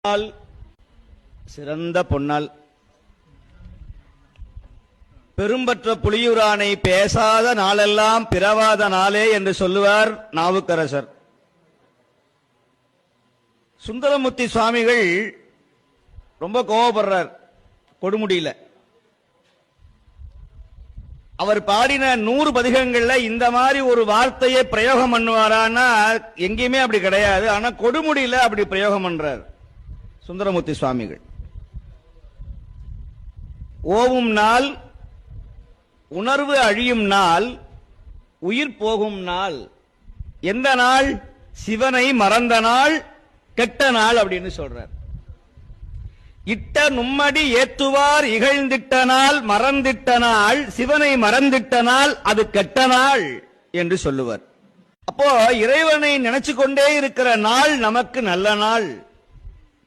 நாள் சிறந்த பொன்னால் பெரும்பற்ற புலியூரானை பேசாத நாளெல்லாம் பிறவாத நாளே என்று சொல்லுவார் நாவுக்கரசர். சுந்தரமூர்த்தி சுவாமிகள் ரொம்ப கோபப்படுறார் கொடுமுடியில. அவர் பாடின 100 பதிகங்கள்ல இந்த மாதிரி ஒரு வார்த்தையை பிரயோகம் பண்ணுவாரான்னா எங்கேயுமே அப்படி கிடையாது. ஆனா கொடுமுடியில அப்படி பிரயோகம் பண்றார் சுந்தரமூர்த்தி சுவாமிகள். ஓவும் நாள், உணர்வு அழியும் நாள், உயிர் போகும் நாள். எந்த நாள்? சிவனை மறந்த நாள், கெட்ட நாள் அப்படின்னு சொல்றார். இட்ட நும்மடி ஏத்துவார் இகழ்ந்திட்ட நாள், மறந்திட்ட நாள், சிவனை மறந்திட்ட நாள், அது கெட்ட நாள் என்று சொல்லுவார். அப்போ இறைவனை நினைச்சு கொண்டே இருக்கிற நாள் நமக்கு நல்ல நாள்.